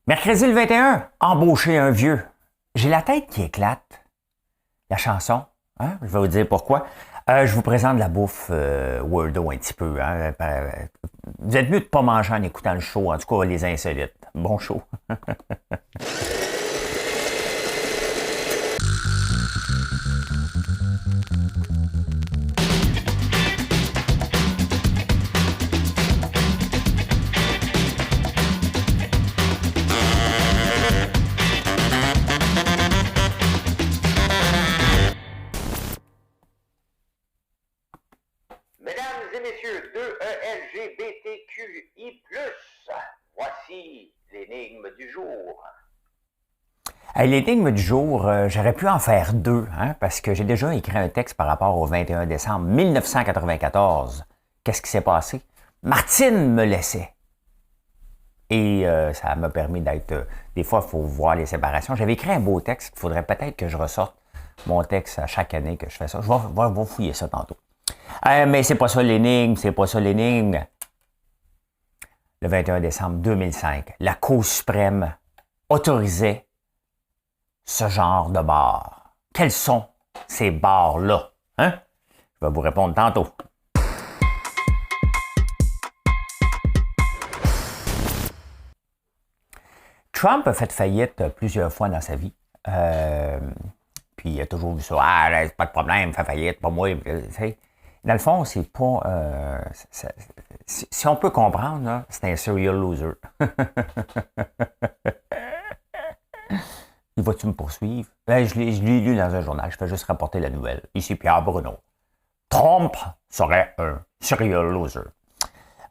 Mercredi le 21, embaucher un vieux. J'ai la tête qui éclate. La chanson, hein? Je vais vous dire pourquoi. Je vous présente la bouffe Wordo un petit peu. Hein? Vous êtes mieux de ne pas manger en écoutant le show, en tout cas les insolites. Bon show. Mesdames et messieurs, 2ELGBTQI+, voici l'énigme du jour. Hey, l'énigme du jour, j'aurais pu en faire deux, hein, parce que j'ai déjà écrit un texte par rapport au 21 décembre 1994. Qu'est-ce qui s'est passé? Martine me laissait. Et ça m'a permis d'être... des fois, il faut voir les séparations. J'avais écrit un beau texte qu'il faudrait peut-être que je ressorte mon texte à chaque année que je fais ça. Je vais fouiller ça tantôt. Mais c'est pas ça l'énigme, c'est pas ça l'énigme. Le 21 décembre 2005, la Cour suprême autorisait ce genre de bars. Quels sont ces bars-là? Hein? Je vais vous répondre tantôt. Trump a fait faillite plusieurs fois dans sa vie. Puis il a toujours vu ça. Ah, c'est pas de problème, fait faillite, pas moi. Dans le fond, c'est pas... si on peut comprendre, là, c'est un serial loser. Il va-tu me poursuivre? Ben, je l'ai lu dans un journal, je fais juste rapporter la nouvelle. Ici, Pierre Bruno. Trump serait un serial loser.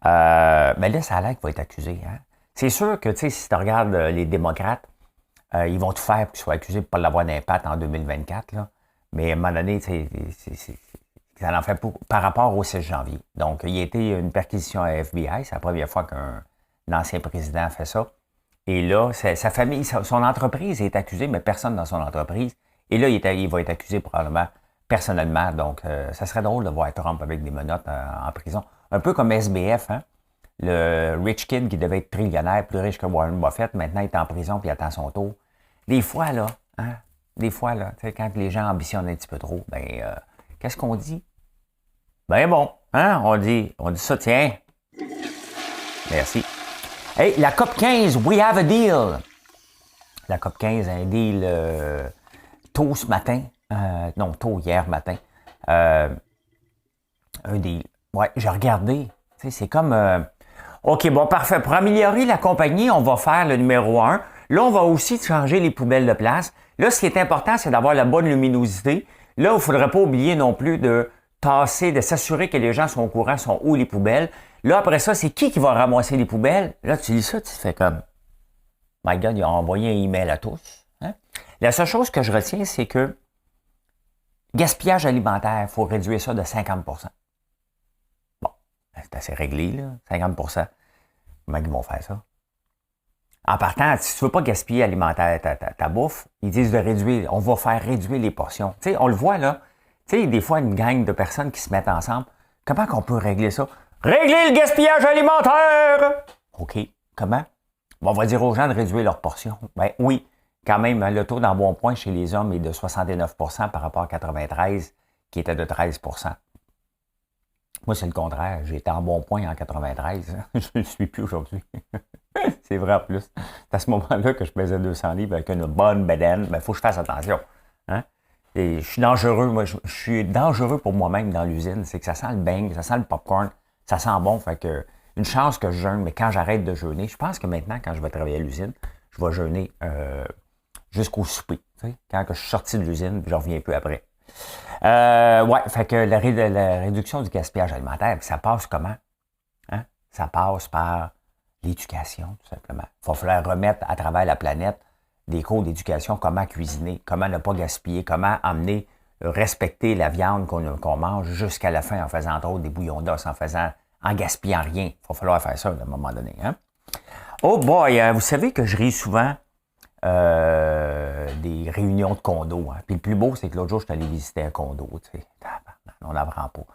Mais là, ça a l'air qu'il va être accusé. Hein? C'est sûr que, tu sais, si tu regardes les démocrates, ils vont tout faire pour qu'il soit accusé de ne pas l'avoir d'impact en 2024. Là. Mais à un moment donné, ça en fait par rapport au 16 janvier. Donc, il y a été une perquisition à FBI. C'est la première fois qu'un ancien président fait ça. Et là, sa famille, son entreprise est accusée, mais personne dans son entreprise. Et là, il va être accusé probablement personnellement. Donc, ça serait drôle de voir Trump avec des menottes en prison. Un peu comme SBF, hein? Le rich kid qui devait être trillionnaire, plus riche que Warren Buffett, maintenant il est en prison puis il attend son tour. Des fois, là, quand les gens ambitionnent un petit peu trop, qu'est-ce qu'on dit? Ben bon, hein? On dit ça, tiens. Merci. Hey, la COP 15, we have a deal. La COP 15 a un deal tôt ce matin. Tôt hier matin. Un deal. Ouais, j'ai regardé. Tu sais, c'est comme... OK, bon, parfait. Pour améliorer la compagnie, on va faire le numéro 1. Là, on va aussi changer les poubelles de place. Là, ce qui est important, c'est d'avoir la bonne luminosité. Là, il ne faudrait pas oublier non plus de tasser, de s'assurer que les gens sont au courant, sont où les poubelles. Là, après ça, c'est qui va ramasser les poubelles? Là, tu lis ça, tu te fais comme... My God, il a envoyé un email à tous. Hein? La seule chose que je retiens, c'est que gaspillage alimentaire, il faut réduire ça de 50 %. Bon, c'est assez réglé, là, 50 %. Comment ils vont faire ça? En partant, si tu ne veux pas gaspiller alimentaire ta bouffe, ils disent de réduire. On va faire réduire les portions. Tu sais, on le voit, là. Tu sais, des fois, une gang de personnes qui se mettent ensemble. Comment qu'on peut régler ça? Régler le gaspillage alimentaire! OK. Comment? Bon, on va dire aux gens de réduire leurs portions. Ben oui, quand même, le taux d'embonpoint chez les hommes est de 69 % par rapport à 93, qui était de 13 %. Moi, c'est le contraire. J'ai été en bon point en 93. Je ne le suis plus aujourd'hui. C'est vrai en plus. C'est à ce moment-là que je pesais 200 livres avec une bonne bedaine. Mais il faut que je fasse attention. Hein? Et je suis dangereux. Moi, je suis dangereux pour moi-même dans l'usine. C'est que ça sent le bang, ça sent le popcorn, ça sent bon. Fait que une chance que je jeûne, mais quand j'arrête de jeûner, je pense que maintenant, quand je vais travailler à l'usine, je vais jeûner jusqu'au souper. Tu sais, quand que je suis sorti de l'usine, je reviens plus après. Fait que la réduction du gaspillage alimentaire, ça passe comment? Hein? Ça passe par l'éducation, tout simplement. Il va falloir remettre à travers la planète des cours d'éducation, comment cuisiner, comment ne pas gaspiller, comment amener, respecter la viande qu'on mange jusqu'à la fin en faisant entre autres des bouillons d'os, en gaspillant rien. Il va falloir faire ça à un moment donné. Hein? Oh boy, vous savez que je ris souvent des réunions de condos. Hein? Puis le plus beau, c'est que l'autre jour, je suis allé visiter un condo. Tu sais. On n'apprend pas.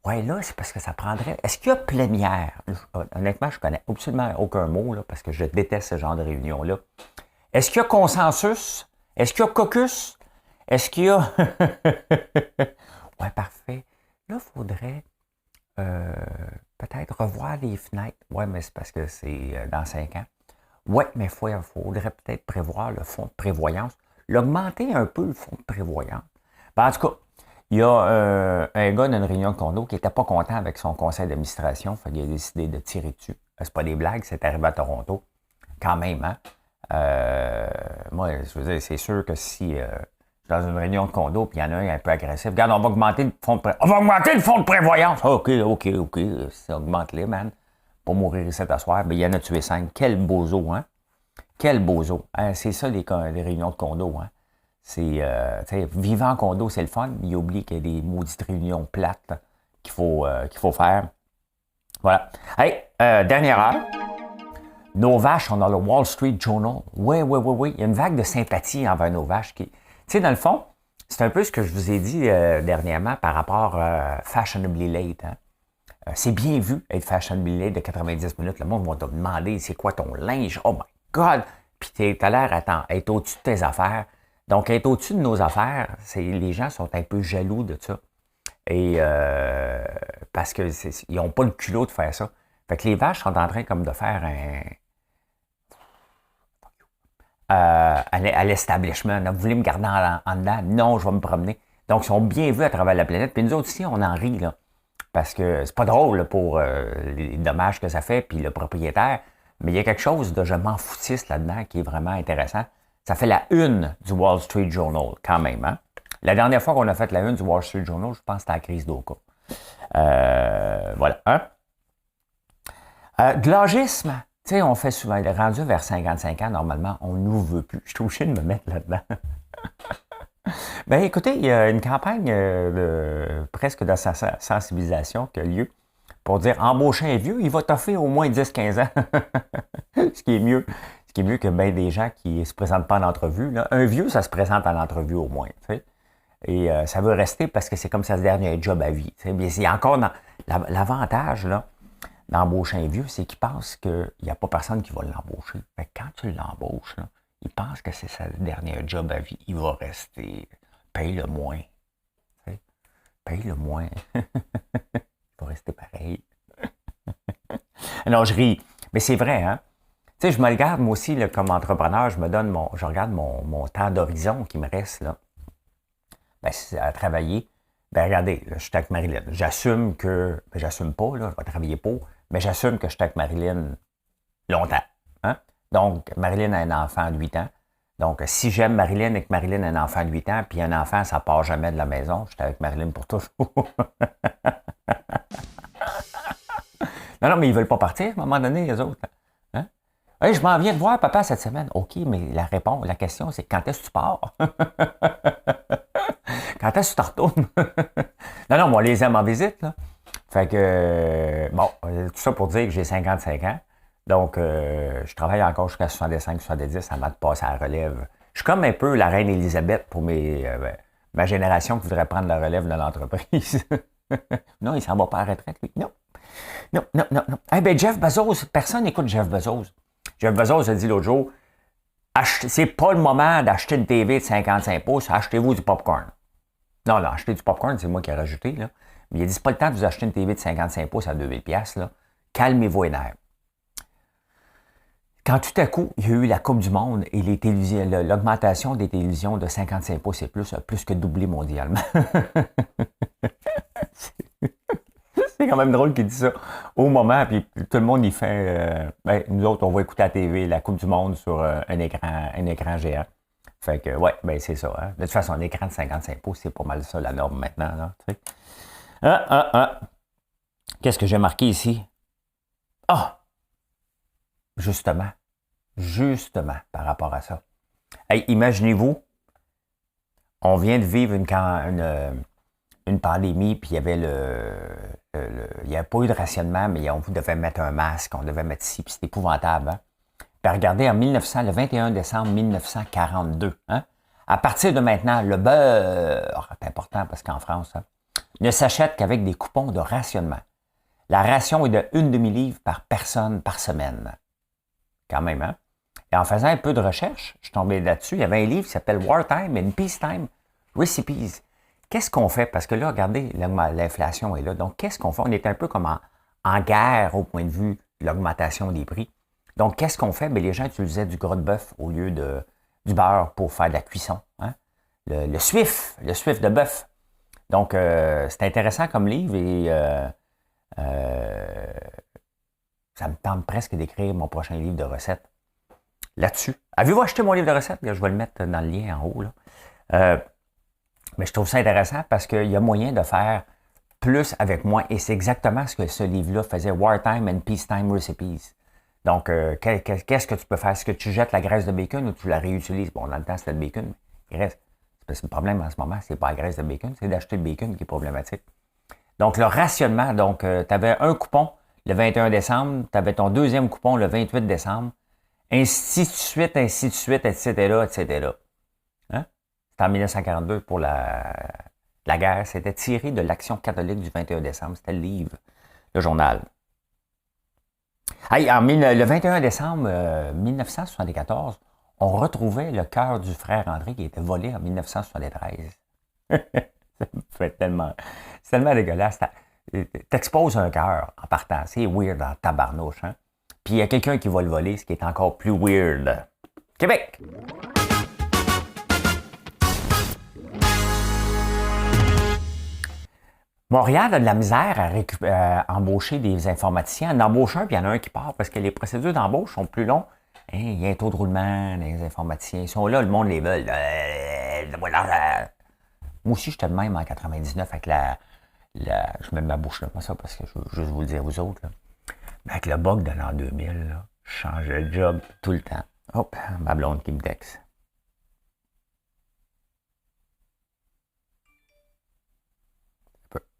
Ouais, là, c'est parce que ça prendrait. Est-ce qu'il y a plénière? Honnêtement, je connais absolument aucun mot, là, parce que je déteste ce genre de réunion-là. Est-ce qu'il y a consensus? Est-ce qu'il y a caucus? Est-ce qu'il y a. Ouais, parfait. Là, il faudrait peut-être revoir les fenêtres. Ouais, mais c'est parce que c'est dans 5 ans. Ouais, mais il faudrait peut-être prévoir le fonds de prévoyance. L'augmenter un peu, le fonds de prévoyance. Ben, en tout cas, il y a un gars dans une réunion de condo qui n'était pas content avec son conseil d'administration. Il a décidé de tirer dessus. C'est pas des blagues, c'est arrivé à Toronto. Quand même, hein? Moi, je veux dire, c'est sûr que si je suis dans une réunion de condo puis il y en a un peu agressif, regarde, on va augmenter le fonds de prévoyance. On va augmenter le fonds de prévoyance! OK. Ça augmente-les, man. Pour mourir ici à soir. Mais il y en a tué 5. Quel bozo, hein? Quel bozo. Hein? C'est ça, les réunions de condo, hein? C'est, vivre en condo, c'est le fun, mais il oublie qu'il y a des maudites réunions plates là, qu'il faut faire. Voilà. Hey, dernière heure. Nos vaches sont dans le Wall Street Journal. Oui. Il y a une vague de sympathie envers nos vaches. Tu sais, dans le fond, c'est un peu ce que je vous ai dit dernièrement par rapport à Fashionably Late. Hein? C'est bien vu être Fashionably Late de 90 minutes. Le monde va te demander c'est quoi ton linge. Oh my God! Puis t'as l'air, être au-dessus de tes affaires. Donc, être au-dessus de nos affaires, les gens sont un peu jaloux de ça. Et parce qu'ils n'ont pas le culot de faire ça. Fait que les vaches sont en train comme de faire à l'establishment. Vous voulez me garder en dedans? Non, je vais me promener. Donc, ils sont bien vus à travers la planète. Puis nous autres ici, on en rit, là. Parce que c'est pas drôle là, pour les dommages que ça fait, puis le propriétaire. Mais il y a quelque chose de je m'en foutisse là-dedans qui est vraiment intéressant. Ça fait la une du Wall Street Journal, quand même. Hein? La dernière fois qu'on a fait la une du Wall Street Journal, je pense que c'était la crise d'Oka. Voilà. Hein? De l'âgisme. Tu sais, on fait souvent, rendu vers 55 ans, normalement, on ne nous veut plus. Je suis obligé de me mettre là-dedans. Ben écoutez, il y a une campagne presque de sensibilisation qui a lieu pour dire embaucher un vieux, il va t'offrir au moins 10-15 ans. Ce qui est mieux. Ce qui est mieux que bien des gens qui ne se présentent pas en entrevue. Là. Un vieux, ça se présente en entrevue au moins. Tu sais. Et ça veut rester parce que c'est comme sa dernier job à vie. Tu sais. Mais c'est encore l'avantage là, d'embaucher un vieux, c'est qu'il pense qu'il n'y a pas personne qui va l'embaucher. Fait que quand tu l'embauches, là, il pense que c'est sa dernière job à vie. Il va rester. Paye le moins. Tu sais. Paye le moins. Il va rester pareil. Non, je ris. Mais c'est vrai, hein? Tu sais, je me regarde, moi aussi, là, comme entrepreneur, je regarde mon temps d'horizon qui me reste, là. Ben, c'est à travailler. Ben, regardez, là, je suis avec Marilyn. J'assume que, ben, j'assume pas, là, je vais travailler pour, mais j'assume que je suis avec Marilyn longtemps, hein? Donc, Marilyn a un enfant de 8 ans. Donc, si j'aime Marilyn et que Marilyn a un enfant de 8 ans, puis un enfant, ça part jamais de la maison, je suis avec Marilyn pour toujours. Non, mais ils veulent pas partir, à un moment donné, les autres. Hein? Hey, je m'en viens de voir papa cette semaine. OK, mais la question, c'est quand est-ce que tu pars? Quand est-ce que tu te retournes? Non, moi, on les aime en visite, là. Fait que, bon, tout ça pour dire que j'ai 55 ans. Donc, je travaille encore jusqu'à 65-70 avant de passer à la relève. Je suis comme un peu la reine Élisabeth pour ma génération qui voudrait prendre la relève de l'entreprise. Non, il s'en va pas à la retraite, lui. Non. Eh bien, Jeff Bezos, personne n'écoute Jeff Bezos. Jeff Bezos a dit l'autre jour, c'est pas le moment d'acheter une TV de 55 pouces, achetez-vous du popcorn. Non, acheter du popcorn, c'est moi qui ai rajouté, là. Mais il a dit, c'est pas le temps de vous acheter une TV de 55 pouces à 2000$, là. Calmez-vous les nerfs. Quand tout à coup, il y a eu la Coupe du Monde et l'augmentation des télévisions de 55 pouces et plus a plus que doublé mondialement. C'est quand même drôle qu'il dit ça au moment, puis tout le monde y fait. Nous autres, on va écouter à la TV la Coupe du Monde sur un écran géant. Fait que, ouais, ben c'est ça. Hein. De toute façon, un écran de 55 pouces, c'est pas mal ça la norme maintenant. Là, tu sais. Qu'est-ce que j'ai marqué ici? Justement, par rapport à ça. Hey, imaginez-vous, on vient de vivre une pandémie, puis il y avait il n'y avait pas eu de rationnement, mais on devait mettre un masque, on devait mettre ci, puis c'était épouvantable. Hein? Puis regardez, le 21 décembre 1942, hein? À partir de maintenant, le beurre, c'est important parce qu'en France, hein, ne s'achètent qu'avec des coupons de rationnement. La ration est de 1 demi-livre par personne par semaine. Quand même, hein? Et en faisant un peu de recherche, je suis tombé là-dessus. Il y avait un livre qui s'appelle Wartime and Peacetime Recipes. Qu'est-ce qu'on fait? Parce que là, regardez, l'inflation est là. Donc, qu'est-ce qu'on fait? On est un peu comme en guerre au point de vue de l'augmentation des prix. Donc, qu'est-ce qu'on fait? Bien, les gens utilisaient du gras de bœuf au lieu du beurre pour faire de la cuisson. Hein? Le Swift de bœuf. Donc, c'est intéressant comme livre et ça me tente presque d'écrire mon prochain livre de recettes là-dessus. Avez-vous acheté mon livre de recettes? Je vais le mettre dans le lien en haut. Là. Mais je trouve ça intéressant parce qu'il y a moyen de faire plus avec moins et c'est exactement ce que ce livre-là faisait, Wartime and Peacetime Recipes. Donc, qu'est-ce que tu peux faire? Est-ce que tu jettes la graisse de bacon ou tu la réutilises? Bon, dans le temps, c'était le bacon, mais il reste. Parce que le problème en ce moment, c'est pas la graisse de bacon, c'est d'acheter le bacon qui est problématique. Donc, le rationnement, donc, tu avais un coupon le 21 décembre, tu avais ton deuxième coupon le 28 décembre, ainsi de suite, etc., etc. Hein? C'était en 1942 pour la guerre. C'était tiré de l'Action catholique du 21 décembre. C'était le livre, le journal. Hey, le 21 décembre 1974, on retrouvait le cœur du frère André qui était volé en 1973. Ça me fait tellement... C'est tellement dégueulasse. T'exposes un cœur en partant. C'est weird en tabarnouche. Hein? Puis il y a quelqu'un qui va le voler, ce qui est encore plus weird. Québec! Montréal a de la misère à embaucher des informaticiens. On embauche un, puis il y en a un qui part parce que les procédures d'embauche sont plus longues. Hein, il y a un taux de roulement des informaticiens. Ils sont là, le monde les veut. Moi aussi, j'étais de même en 99 avec je mets ma bouche là, pas ça parce que je veux juste vous le dire vous autres. Là. Mais avec le bug de l'an 2000, là, je changeais de job tout le temps. Hop, ma blonde qui me texte.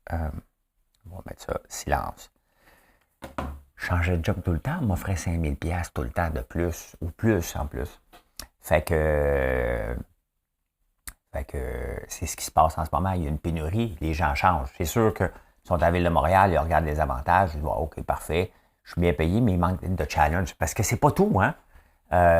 On va mettre ça, silence. Je changeais de job tout le temps, on m'offrait 5000 $ tout le temps de plus, ou plus en plus. Fait que c'est ce qui se passe en ce moment. Il y a une pénurie, les gens changent. C'est sûr qu'ils sont à la Ville de Montréal, ils regardent les avantages, ils disent OK, parfait, je suis bien payé, mais il manque de challenge. Parce que c'est pas tout, hein.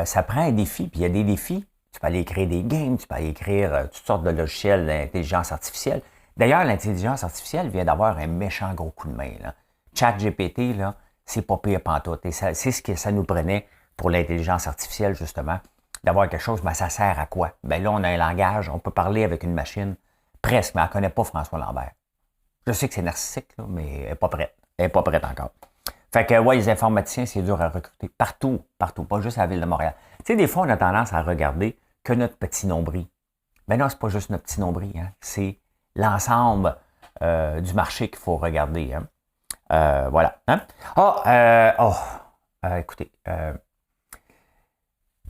Ça prend un défi, puis il y a des défis. Tu peux aller créer des games, tu peux aller écrire toutes sortes de logiciels d'intelligence artificielle. D'ailleurs, l'intelligence artificielle vient d'avoir un méchant gros coup de main. Là. ChatGPT, là, c'est pas pire pantoute. Et c'est ce que ça nous prenait pour l'intelligence artificielle, justement, d'avoir quelque chose, mais ça sert à quoi? Ben là, on a un langage, on peut parler avec une machine, presque, mais elle ne connaît pas François Lambert. Je sais que c'est narcissique, là, mais elle n'est pas prête. Elle n'est pas prête encore. Fait que, ouais, les informaticiens, c'est dur à recruter. Partout, pas juste à la Ville de Montréal. Tu sais, des fois, on a tendance à regarder que notre petit nombril. Ben non, c'est pas juste notre petit nombril, hein. C'est l'ensemble du marché qu'il faut regarder. Hein. Voilà. Hein? Écoutez,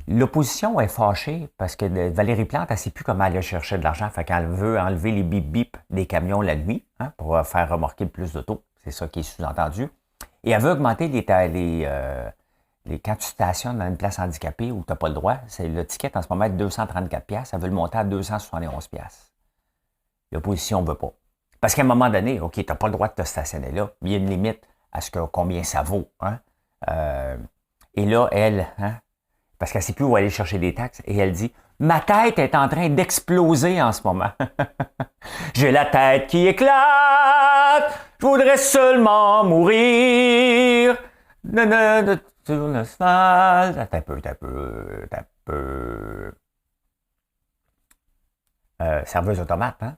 l'opposition est fâchée parce que Valérie Plante, elle ne sait plus comment aller chercher de l'argent. Fait qu'elle veut enlever les bip-bip des camions la nuit hein, pour faire remorquer plus d'autos. C'est ça qui est sous-entendu. Et elle veut augmenter quand tu stationnes dans une place handicapée où tu n'as pas le droit, c'est le ticket en ce moment est de 234$. Elle veut le monter à 271$. L'opposition ne veut pas. Parce qu'à un moment donné, OK, tu n'as pas le droit de te stationner là, mais il y a une limite à combien ça vaut. Hein? Et là, elle, hein, parce qu'elle ne sait plus où aller chercher des taxes, et elle dit « Ma tête est en train d'exploser en ce moment. J'ai la tête qui éclate, je voudrais seulement mourir. » Sur l'asphalte. T'as un peu. Serveuse automate, hein?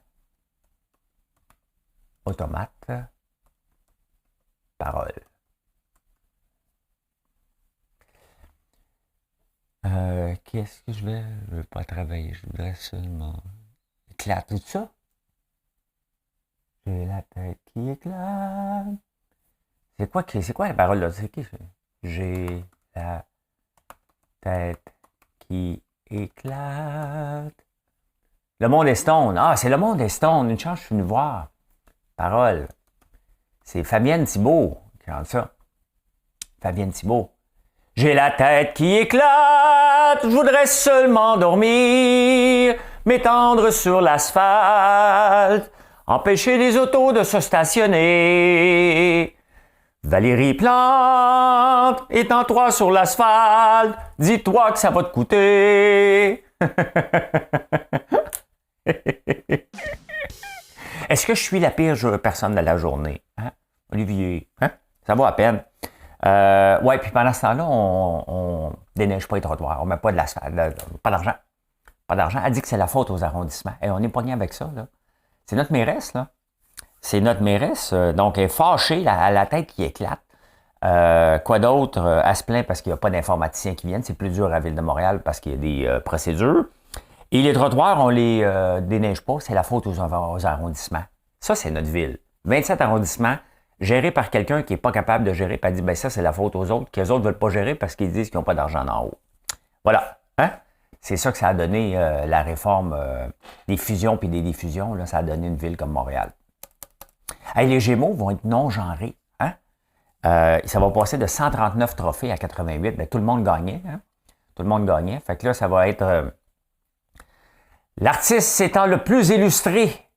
Automate. Parole. Qu'est-ce que je veux pas travailler, je voudrais seulement éclater tout ça. J'ai la tête qui éclate. C'est quoi la parole là? C'est qui? J'ai la tête qui éclate. Le monde est stone. Ah, c'est le monde est stone. Une chance, je suis venu voir. Parole. C'est Fabienne Thibault qui chante ça. Fabienne Thibault. J'ai la tête qui éclate, je voudrais seulement dormir, m'étendre sur l'asphalte, empêcher les autos de se stationner. Valérie Plante, étends-toi sur l'asphalte, dis-toi que ça va te coûter. Est-ce que je suis la pire personne de la journée? Hein? Olivier, hein? Ça va à peine. Ouais, puis pendant ce temps-là, on déneige pas les trottoirs, on met pas de l'asphalte, pas d'argent. Pas d'argent. Elle dit que c'est la faute aux arrondissements. Et on est pogné avec ça, là. C'est notre mairesse, là. C'est notre mairesse, donc elle est fâchée, elle a la tête qui éclate. Quoi d'autre? Elle se plaint parce qu'il n'y a pas d'informaticiens qui viennent. C'est plus dur à la Ville de Montréal parce qu'il y a des procédures. Et les trottoirs, on les déneige pas. C'est la faute aux arrondissements. Ça, c'est notre ville. 27 arrondissements, gérés par quelqu'un qui n'est pas capable de gérer. Puis elle dit, ben ça, c'est la faute aux autres, que les autres ne veulent pas gérer parce qu'ils disent qu'ils n'ont pas d'argent en haut. Voilà. Hein? C'est ça que ça a donné la réforme des fusions puis des diffusions. Là, ça a donné une ville comme Montréal. Hey, les Gémeaux vont être non-genrés. Hein? Ça va passer de 139 trophées à 88. Bien, tout le monde gagnait. Hein? Tout le monde gagnait. Fait que là, ça va être l'artiste étant le plus illustré.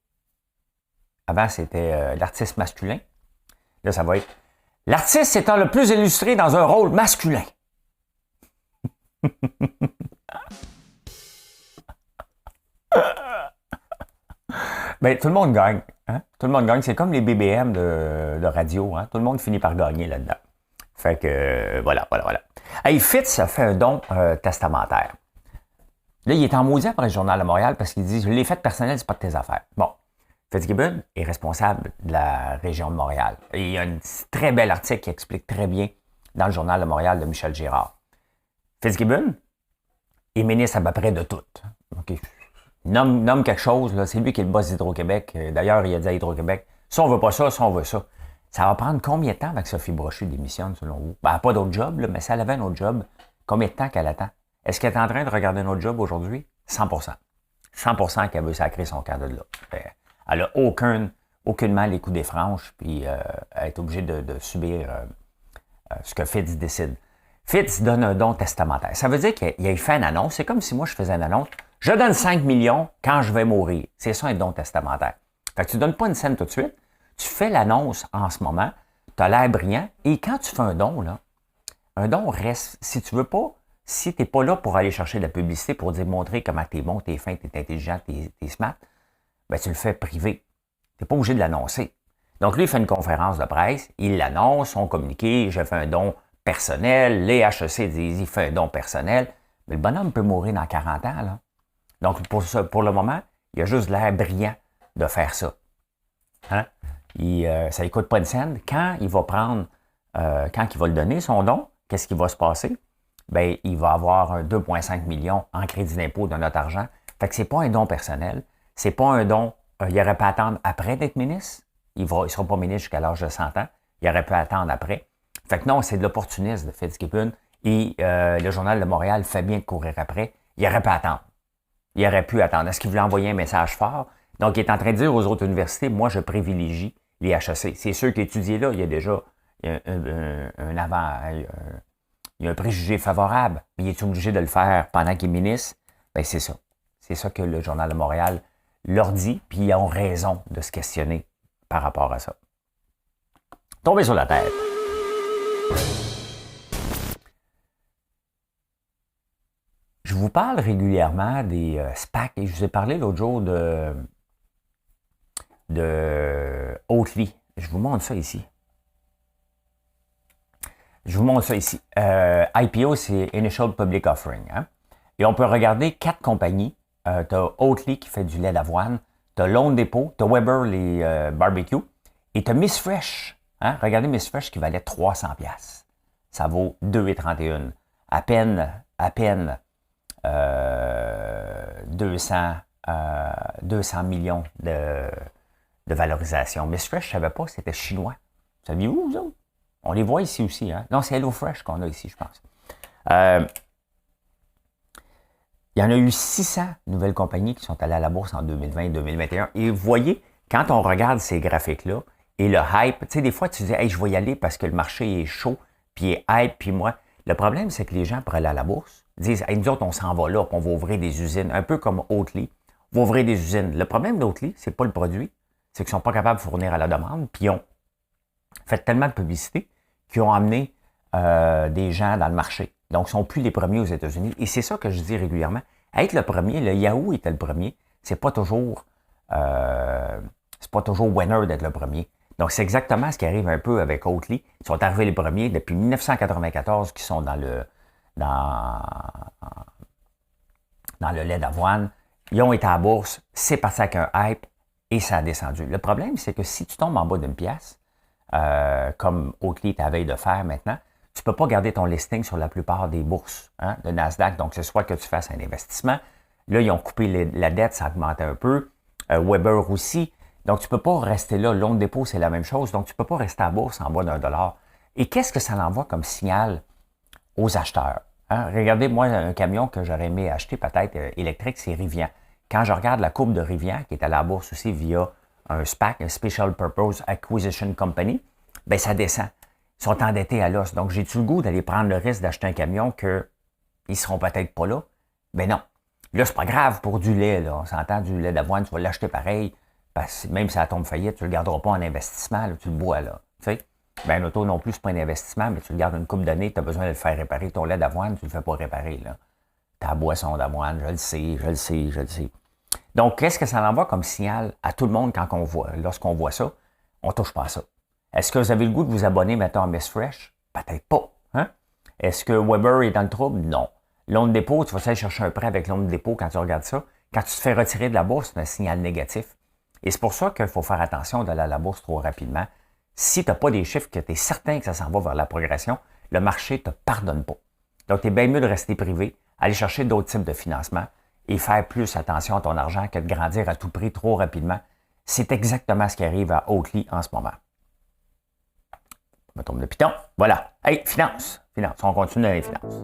Avant, c'était l'artiste masculin. Là, ça va être l'artiste étant le plus illustré dans un rôle masculin. Ben, tout le monde gagne. Hein? Tout le monde gagne. C'est comme les BBM de radio. Hein? Tout le monde finit par gagner là-dedans. Fait que, voilà. Hey, Fitz a fait un don testamentaire. Là, il est en maudit après le Journal de Montréal parce qu'il dit « Les fêtes personnelles, c'est pas de tes affaires. » Bon. Fitzgibbon est responsable de la région de Montréal. Et il y a un très bel article qui explique très bien dans le Journal de Montréal de Michel Girard. Fitzgibbon est ministre à peu près de tout. Okay. Nomme quelque chose, là, c'est lui qui est le boss d'Hydro-Québec. D'ailleurs, il a dit à Hydro-Québec, ça on veut pas ça, ça on veut ça. Ça va prendre combien de temps avec Sophie Brochu démissionne, selon vous? Ben, elle n'a pas d'autre job, là, mais si elle avait un autre job, combien de temps qu'elle attend? Est-ce qu'elle est en train de regarder un autre job aujourd'hui? 100%. 100% qu'elle veut sacrer son camp de là. Elle n'a aucunement les coups des franges, puis elle est obligée de subir ce que Fitz décide. Fitz donne un don testamentaire. Ça veut dire qu'il a fait une annonce. C'est comme si moi, je faisais une annonce. Je donne 5 millions quand je vais mourir. C'est ça un don testamentaire. Fait que tu ne donnes pas une scène tout de suite. Tu fais l'annonce en ce moment. Tu as l'air brillant. Et quand tu fais un don, là, un don reste. Si tu veux pas, si tu n'es pas là pour aller chercher de la publicité, pour montrer comment tu es bon, tu es fin, tu es intelligent, tu es smart, ben, tu le fais privé. Tu n'es pas obligé de l'annoncer. Donc, lui, il fait une conférence de presse. Il l'annonce, son communiqué. Je fais un don personnel. Les HEC disent, il fait un don personnel. Mais le bonhomme peut mourir dans 40 ans, là. Donc, pour le moment, il a juste l'air brillant de faire ça. Hein? Ça ne coûte pas une scène. Quand il va le donner, son don, qu'est-ce qui va se passer? Bien, il va avoir un 2,5 millions en crédit d'impôt de notre argent. Fait que c'est pas un don personnel. C'est pas un don. Il aurait pu attendre après d'être ministre. Il ne sera pas ministre jusqu'à l'âge de 100 ans. Il aurait pu attendre après. Fait que non, c'est de l'opportunisme de Fitzgibbon. Et le Journal de Montréal fait bien de courir après. Il aurait pu attendre. Il aurait pu attendre. Est-ce qu'il voulait envoyer un message fort? Donc, il est en train de dire aux autres universités, moi, je privilégie les HEC. C'est ceux qui étudient là, il y a déjà un préjugé favorable. Mais il est obligé de le faire pendant qu'il est ministre? Bien, c'est ça. C'est ça que le Journal de Montréal leur dit, puis ils ont raison de se questionner par rapport à ça. Tomber sur la tête. Je vous parle régulièrement des SPAC et je vous ai parlé l'autre jour de Oatly. Je vous montre ça ici. IPO, c'est Initial Public Offering. Hein? Et on peut regarder 4 compagnies. Tu as Oatly qui fait du lait d'avoine. Tu as Loan Depot. Tu as Weber, les barbecues. Et tu as Miss Fresh. Hein? Regardez Miss Fresh qui valait 300$. Ça vaut 2,31$. À peine 200 millions de valorisation. Miss Fresh, je ne savais pas, c'était chinois. Saviez-vous, vous autres? On les voit ici aussi. Hein? Non, c'est HelloFresh qu'on a ici, je pense. Il y en a eu 600 nouvelles compagnies qui sont allées à la bourse en 2020 et 2021. Et vous voyez, quand on regarde ces graphiques-là, et le hype, tu sais, des fois, tu dis, hey, je vais y aller parce que le marché est chaud, puis il est hype, puis moi. Le problème, c'est que les gens, pour aller à la bourse, disent, hey, nous autres, on s'en va là, puis on va ouvrir des usines, un peu comme Oatly. On va ouvrir des usines. Le problème d'Oatly, c'est pas le produit, c'est qu'ils ne sont pas capables de fournir à la demande, puis ils ont fait tellement de publicité qu'ils ont amené des gens dans le marché. Donc, ils ne sont plus les premiers aux États-Unis. Et c'est ça que je dis régulièrement. Être le premier, le Yahoo était le premier, c'est pas toujours winner d'être le premier. Donc, c'est exactement ce qui arrive un peu avec Oatly. Ils sont arrivés les premiers depuis 1994 qui sont dans le lait d'avoine. Ils ont été à la bourse, c'est parti avec un hype et ça a descendu. Le problème, c'est que si tu tombes en bas d'une pièce, comme Oatly est à veille de faire maintenant, tu ne peux pas garder ton listing sur la plupart des bourses de Nasdaq. Donc, c'est soit que tu fasses un investissement. Là, ils ont coupé la dette, ça a augmenté un peu. Weber aussi. Donc, tu ne peux pas rester là. Loan dépôt, c'est la même chose. Donc, tu ne peux pas rester à la bourse en bas d'1 $. Et qu'est-ce que ça envoie comme signal aux acheteurs? Regardez, moi, un camion que j'aurais aimé acheter peut-être électrique, c'est Rivian. Quand je regarde la courbe de Rivian, qui est à la bourse aussi via un SPAC, un Special Purpose Acquisition Company, bien, ça descend. Ils sont endettés à l'os. Donc, j'ai-tu le goût d'aller prendre le risque d'acheter un camion qu'ils ne seront peut-être pas là? Ben non. Là, c'est pas grave pour du lait. Là. On s'entend, du lait d'avoine, tu vas l'acheter pareil. Parce que même si ça tombe faillite, tu ne le garderas pas en investissement, là, tu le bois là. Tu sais? Ben, l'auto non plus, c'est pas un investissement, mais tu le gardes une couple d'années, tu as besoin de le faire réparer. Ton lait d'avoine, tu ne le fais pas réparer. Là. Ta boisson d'avoine, je le sais. Donc, qu'est-ce que ça envoie comme signal à tout le monde lorsqu'on voit ça? On ne touche pas à ça. Est-ce que vous avez le goût de vous abonner, mettons, à Miss Fresh? Peut-être pas. Hein? Est-ce que Weber est dans le trouble? Non. Loan de dépôt, tu vas aller chercher un prêt avec loan de dépôt quand tu regardes ça. Quand tu te fais retirer de la bourse, c'est un signal négatif. Et c'est pour ça qu'il faut faire attention d'aller à la bourse trop rapidement. Si tu n'as pas des chiffres que tu es certain que ça s'en va vers la progression, le marché ne te pardonne pas. Donc, tu es bien mieux de rester privé, aller chercher d'autres types de financement et faire plus attention à ton argent que de grandir à tout prix trop rapidement. C'est exactement ce qui arrive à Oatly en ce moment. Je me tombe le piton. Voilà. Hey, finance. On continue dans les finances.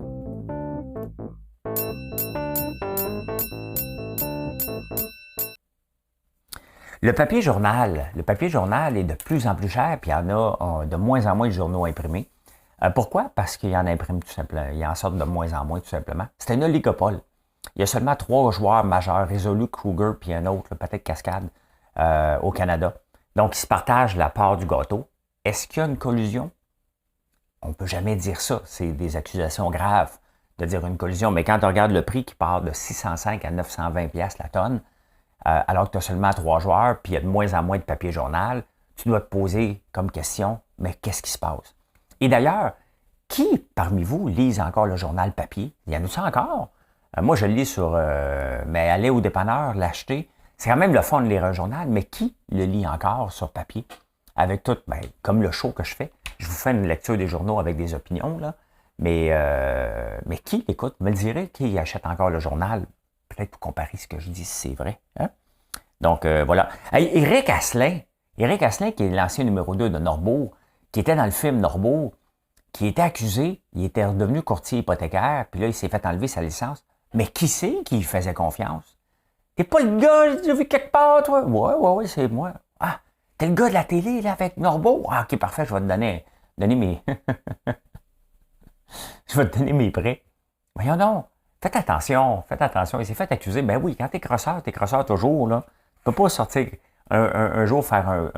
Le papier journal est de plus en plus cher, puis il y en a de moins en moins de journaux imprimés. Pourquoi? Parce qu'il y en imprime tout simplement. Il en sort de moins en moins, tout simplement. C'est un oligopole. Il y a seulement 3 joueurs majeurs, Resolute, Kruger, puis un autre, peut-être Cascade, au Canada. Donc, ils se partagent la part du gâteau. Est-ce qu'il y a une collusion? On ne peut jamais dire ça. C'est des accusations graves de dire une collusion. Mais quand on regarde le prix qui part de 605 à 920 $ la tonne, alors que tu as seulement 3 joueurs, puis il y a de moins en moins de papier journal, tu dois te poser comme question, mais qu'est-ce qui se passe? Et d'ailleurs, qui parmi vous lise encore le journal papier? Il y en a-tu encore? Moi, je le lis mais aller au dépanneur, l'acheter, c'est quand même le fun de lire un journal, mais qui le lit encore sur papier? Avec tout, comme le show que je fais, je vous fais une lecture des journaux avec des opinions, là, mais qui l'écoute? Me le direz, qui achète encore le journal? Peut-être pour comparer ce que je dis, si c'est vrai. Hein? Donc, voilà. Hey, Éric Asselin, qui est l'ancien numéro 2 de Norbeau, qui était dans le film Norbeau, qui était accusé, il était redevenu courtier hypothécaire, puis là, il s'est fait enlever sa licence. Mais qui c'est qui faisait confiance? T'es pas le gars, j'ai vu quelque part, toi? Ouais, c'est moi. Ah, t'es le gars de la télé, là, avec Norbeau? Ah, ok, parfait, je vais te donner mes... je vais te donner mes prêts. Voyons donc. Faites attention. Il s'est fait accuser. Ben oui, quand t'es crosseur toujours, là. Tu peux pas sortir un jour faire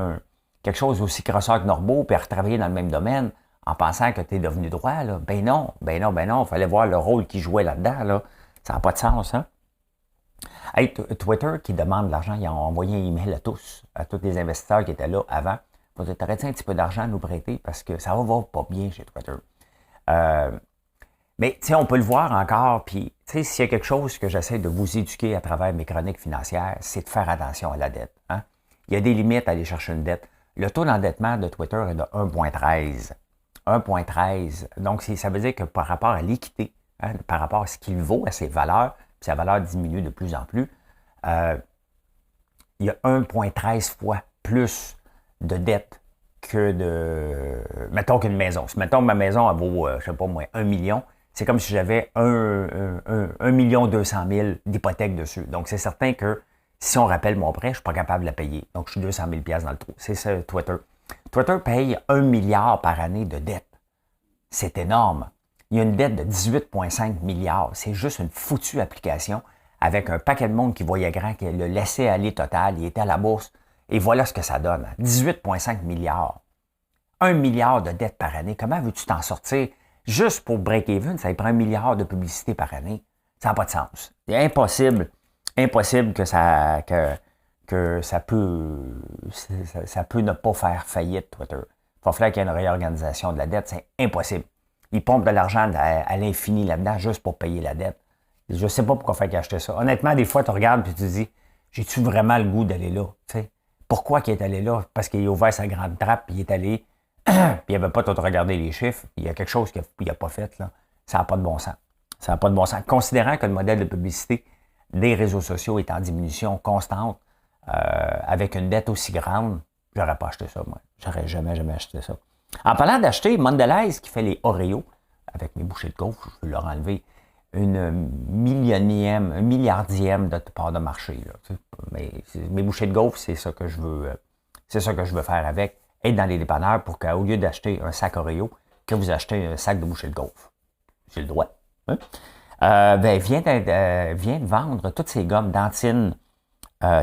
quelque chose aussi crosseur que Norbeau puis retravailler dans le même domaine en pensant que t'es devenu droit, là. Ben non. Il fallait voir le rôle qu'il jouait là-dedans, là. Ça n'a pas de sens, hein? Hey, Twitter qui demande de l'argent, ils ont envoyé un email à tous les investisseurs qui étaient là avant. Vous t'arrêter un petit peu d'argent à nous prêter parce que ça va pas bien chez Twitter. Mais, tu sais, on peut le voir encore, puis, tu sais, s'il y a quelque chose que j'essaie de vous éduquer à travers mes chroniques financières, c'est de faire attention à la dette. Hein? Il y a des limites à aller chercher une dette. Le taux d'endettement de Twitter est de 1,13. 1,13. Donc, ça veut dire que par rapport à l'équité, par rapport à ce qu'il vaut, à ses valeurs, puis sa valeur diminue de plus en plus, il y a 1,13 fois plus de dette mettons qu'une maison. Mettons que ma maison, elle vaut, je sais pas moi, 1 million. C'est comme si j'avais 1 200 000 d'hypothèque dessus. Donc, c'est certain que si on rappelle mon prêt, je ne suis pas capable de la payer. Donc, je suis 200 000 $ dans le trou. C'est ça, Twitter. Twitter paye 1 milliard par année de dette. C'est énorme. Il y a une dette de 18,5 milliards. C'est juste une foutue application avec un paquet de monde qui voyait grand, qui le laissait aller total. Il était à la bourse. Et voilà ce que ça donne. 18,5 milliards. 1 milliard de dettes par année. Comment veux-tu t'en sortir? Juste pour break-even, ça prend 1 milliard de publicité par année. Ça n'a pas de sens. C'est impossible. Impossible que ça peut ne pas faire faillite, Twitter. Il va falloir qu'il y ait une réorganisation de la dette. C'est impossible. Ils pompent de l'argent à l'infini là-dedans juste pour payer la dette. Je ne sais pas pourquoi faire acheter ça. Honnêtement, des fois, tu regardes et tu te dis, j'ai-tu vraiment le goût d'aller là? T'sais? Pourquoi il est allé là? Parce qu'il a ouvert sa grande trappe, puis il est allé, puis il n'avait pas tout regardé les chiffres. Il y a quelque chose qu'il n'a pas fait, là. Ça n'a pas de bon sens. Ça n'a pas de bon sens. Considérant que le modèle de publicité des réseaux sociaux est en diminution constante, avec une dette aussi grande, j'aurais pas acheté ça, moi. J'aurais jamais acheté ça. En parlant d'acheter, Mondelez, qui fait les Oreos, avec mes bouchées de gaufre, je veux leur enlever un milliardième de part de marché. Là, mais mes bouchées de gaufre, c'est ça que je veux. C'est ça que je veux faire avec. Être dans les dépanneurs pour qu'au lieu d'acheter un sac Oreo, que vous achetez un sac de bouchées de gaufre. J'ai le droit. Hein? Vient de vendre toutes ces gommes Dentine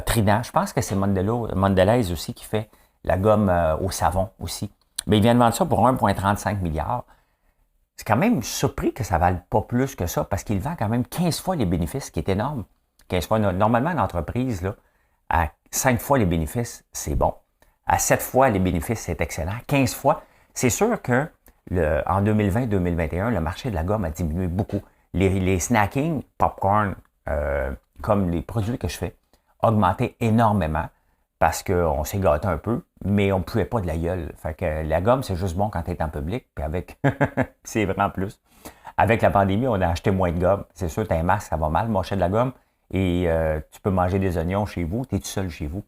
Trident. Je pense que c'est Mondelez aussi qui fait la gomme au savon aussi. Mais il vient de vendre ça pour 1,35 milliard. C'est quand même surpris que ça ne vale pas plus que ça parce qu'il vend quand même 15 fois les bénéfices, ce qui est énorme. 15 fois, normalement, une entreprise, là, à 5 fois les bénéfices, c'est bon. À 7 fois les bénéfices, c'est excellent. 15 fois, c'est sûr que en 2020-2021, le marché de la gomme a diminué beaucoup. Les snacking, popcorn, comme les produits que je fais, ont augmenté énormément parce qu'on s'est gâté un peu, mais on ne pouvait pas de la gueule. Fait que la gomme, c'est juste bon quand tu es en public, puis avec, c'est vraiment plus. Avec la pandémie, on a acheté moins de gomme. C'est sûr, tu as un masque, ça va mal, manger de la gomme, et tu peux manger des oignons chez vous, tu es tout seul chez vous.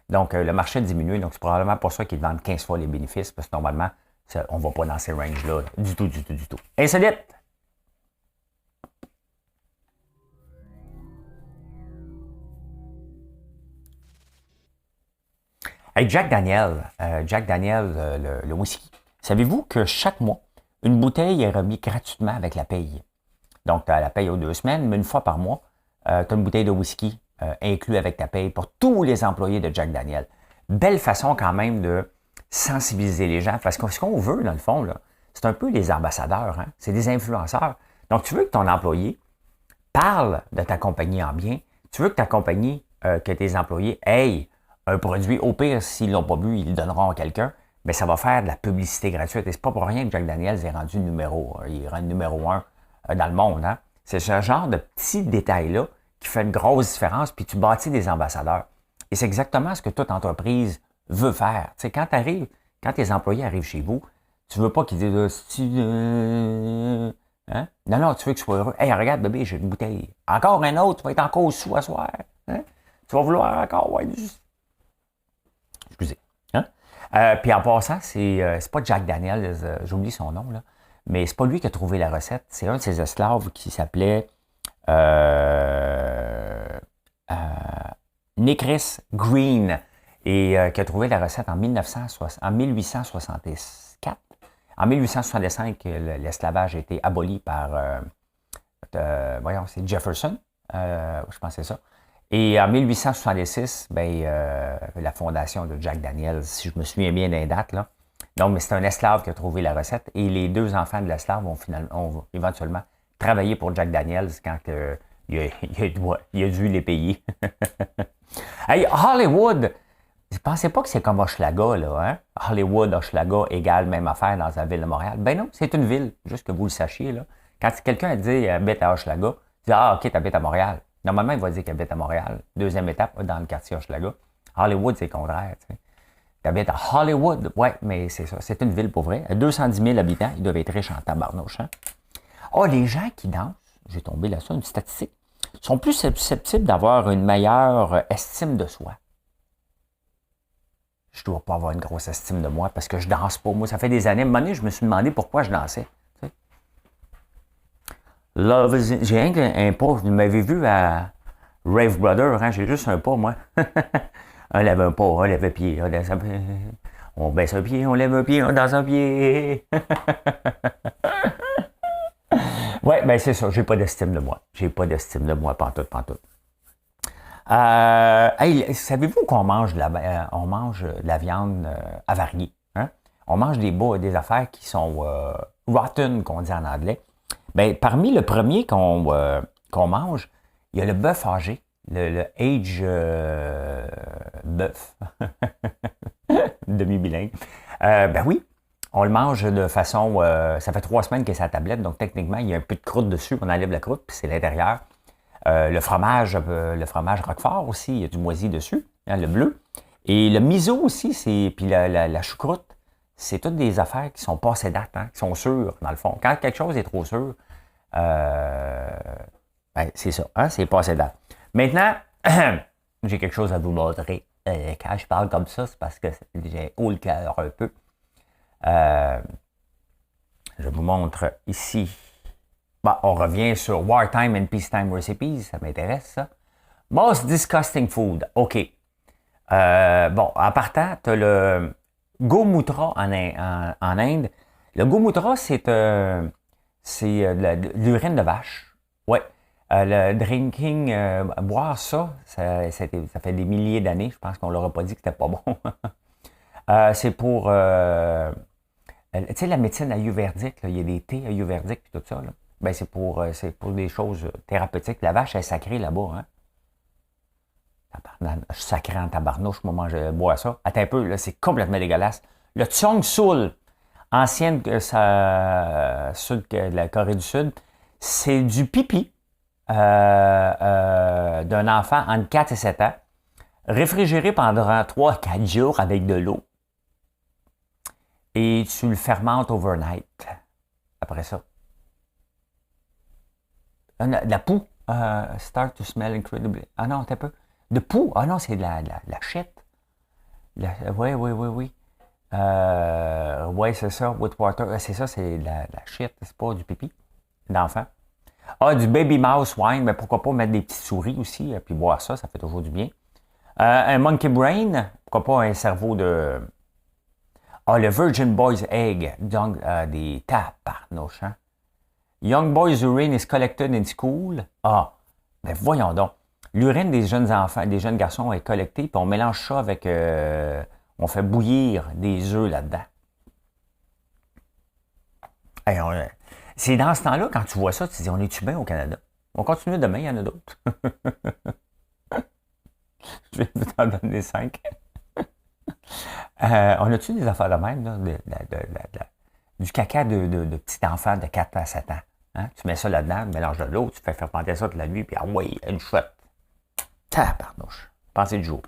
Donc, le marché a diminué, donc c'est probablement pour ça qu'ils vendent 15 fois les bénéfices, parce que normalement, on ne va pas dans ces ranges-là, du tout. Insolite! Hey, Jack Daniel, le whisky. Savez-vous que chaque mois, une bouteille est remise gratuitement avec la paye? Donc, tu as la paye aux 2 semaines, mais une fois par mois, tu as une bouteille de whisky inclus avec ta paye pour tous les employés de Jack Daniel. Belle façon quand même de sensibiliser les gens, parce que ce qu'on veut, dans le fond, là, c'est un peu les ambassadeurs, hein? C'est des influenceurs. Donc, tu veux que ton employé parle de ta compagnie en bien, tu veux que ta compagnie, que tes employés aient un produit, au pire, s'ils ne l'ont pas bu, ils le donneront à quelqu'un, mais ça va faire de la publicité gratuite. Et c'est pas pour rien que Jack Daniels est rendu numéro 1 dans le monde. Hein? C'est ce genre de petits détails-là qui fait une grosse différence, puis tu bâtis des ambassadeurs. Et c'est exactement ce que toute entreprise veut faire. Tu sais, quand tes employés arrivent chez vous, tu veux pas qu'ils disent hein? Non, tu veux qu'ils soient heureux. Hey, regarde, bébé, j'ai une bouteille. Encore un autre, tu vas être encore sous à soir. Hein? Tu vas vouloir encore, ouais, excusez. Hein? Puis en passant, c'est pas Jack Daniels, j'oublie son nom, là, mais c'est pas lui qui a trouvé la recette. C'est un de ses esclaves qui s'appelait Nicris Green et qui a trouvé la recette en 1864. En 1865, l'esclavage a été aboli par, c'est Jefferson, je pense que c'est ça. Et en 1866, la fondation de Jack Daniels, si je me souviens bien des dates, là. Donc, mais c'est un esclave qui a trouvé la recette et les 2 enfants de l'esclave ont éventuellement travaillé pour Jack Daniels quand il a dû les payer. Hey, Hollywood! Ne pensez pas que c'est comme Hochelaga, là, hein? Hollywood, Hochelaga égale même affaire dans la ville de Montréal. Ben non, c'est une ville, juste que vous le sachiez, là. Quand quelqu'un dit habite à Hochelaga, tu dis ah, ok, tu habites à Montréal. Normalement, il va dire qu'il habite à Montréal. Deuxième étape, dans le quartier Hochelaga. Hollywood, c'est le contraire. Tu habites à Hollywood. Ouais, mais c'est ça. C'est une ville pour vrai. 210 000 habitants, ils doivent être riches en tabarnouche. Hein? Oh, les gens qui dansent, j'ai tombé là-dessus, une statistique, sont plus susceptibles d'avoir une meilleure estime de soi. Je ne dois pas avoir une grosse estime de moi parce que je danse pas. Moi, ça fait des années. À un moment donné, je me suis demandé pourquoi je dansais. Là, j'ai un pas. Vous m'avez vu à Rave Brother, hein? J'ai juste un pas, moi. On lève un pas, on lève un pied, on baisse un pied, on lève un pied, on danse un pied. Ouais, ben c'est ça, j'ai pas d'estime de moi. J'ai pas d'estime de moi, pantoute. Hey, savez-vous qu'on mange on mange de la viande avariée? Hein? On mange des affaires qui sont rotten, qu'on dit en anglais. Ben, parmi le premier qu'on mange, il y a le bœuf âgé, le age bœuf, demi-bilingue. Ben oui, on le mange de façon... ça fait 3 semaines que c'est à la tablette, donc techniquement, il y a un peu de croûte dessus, on enlève la croûte, puis c'est l'intérieur. Le fromage Roquefort aussi, il y a du moisi dessus, hein, le bleu. Et le miso aussi, puis la choucroute, c'est toutes des affaires qui sont passées date, hein, qui sont sûres, dans le fond. Quand quelque chose est trop sûr, ben, c'est ça, hein, c'est passé date. Maintenant, j'ai quelque chose à vous montrer. Quand je parle comme ça, c'est parce que j'ai haut le cœur un peu. Je vous montre ici. Bon, on revient sur Wartime and Peacetime Recipes, ça m'intéresse, ça. Most Disgusting Food, OK. Bon, en partant, tu as le Gomutra en Inde. Le Gomutra, c'est l'urine de vache. Oui. Le drinking, boire ça fait des milliers d'années. Je pense qu'on ne leur a pas dit que c'était pas bon. C'est pour, tu sais, la médecine ayurvédique, il y a des thés ayurvédiques et tout ça. Là. Ben, c'est pour des choses thérapeutiques. La vache est sacrée là-bas. Hein? Je suis sacré en tabarnouche, moi, je bois ça. Attends un peu, là, c'est complètement dégueulasse. Le Tsong Sul, ancienne de la Corée du Sud, c'est du pipi d'un enfant entre 4 et 7 ans, réfrigéré pendant 3 à 4 jours avec de l'eau. Et tu le fermentes overnight. Après ça. La poux. Start to smell incredibly. Ah non, t'as peu. De poux. Ah non, c'est de la shit. Oui. Oui, c'est ça. With water. C'est ça, c'est de la shit. C'est pas du pipi d'enfant. Ah, du baby mouse wine. Mais pourquoi pas mettre des petites souris aussi, puis boire ça, ça fait toujours du bien. Un monkey brain. Pourquoi pas un cerveau de... Ah, le Virgin Boys Egg. Donc, des taparnouches, hein. Young boys' urine is collected in school. Ah, ben voyons donc. L'urine des jeunes enfants, des jeunes garçons est collectée, puis on mélange ça avec... on fait bouillir des œufs là-dedans. Hey, c'est dans ce temps-là, quand tu vois ça, tu te dis, on est-tu bien au Canada? On continue demain, il y en a d'autres. Je vais t'en donner 5. On a-tu des affaires de même, là, du caca de petit enfant de 4 à 7 ans? Hein? Tu mets ça là-dedans, mélange de l'eau, tu fais fermenter ça toute la nuit, puis ah ouais, une chouette. Tabarnouche. Pensez du jour.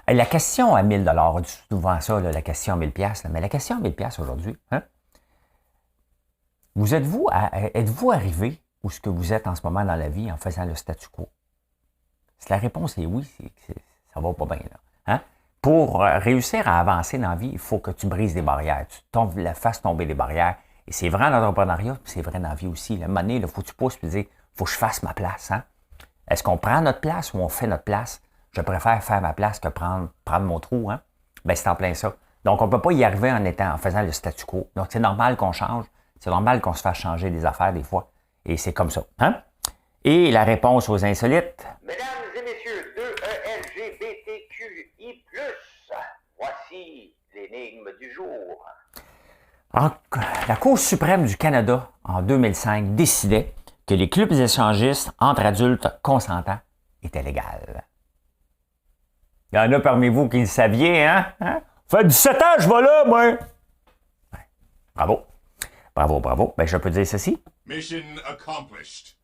La question à 1000 $, on dit souvent ça, là, la question à 1000 $, mais la question à 1000 $ aujourd'hui, hein? Êtes-vous arrivé où ce que vous êtes en ce moment dans la vie en faisant le statu quo? Si la réponse est oui, ça va pas bien. Là. Hein? Pour réussir à avancer dans la vie, il faut que tu brises des barrières, tu fasses tomber des barrières. Et c'est vrai en entrepreneuriat, puis c'est vrai dans la vie aussi. À un moment donné, il faut que tu pousses et dire, il faut que je fasse ma place. Hein? Est-ce qu'on prend notre place ou on fait notre place? Je préfère faire ma place que prendre mon trou. Hein? Ben, c'est en plein ça. Donc, on ne peut pas y arriver en faisant le statu quo. Donc, c'est normal qu'on change. C'est normal qu'on se fasse changer des affaires des fois. Et c'est comme ça. Hein? Et la réponse aux insolites. Mesdames et messieurs de LGBTQI+, voici l'énigme du jour. La Cour suprême du Canada, en 2005, décidait que les clubs échangistes entre adultes consentants étaient légaux. Il y en a parmi vous qui le saviez, hein? Fait 17 ans, je vais là, moi! Ouais. Bravo. Bravo. Ben, je peux dire ceci. Mission accomplished.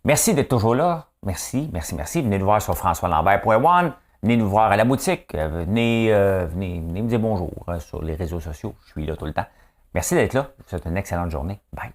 Merci d'être toujours là. Merci. Venez nous voir sur françoislambert.one. Venez nous voir à la boutique. Venez me dire bonjour sur les réseaux sociaux. Je suis là tout le temps. Merci d'être là. Je vous souhaite une excellente journée. Bye.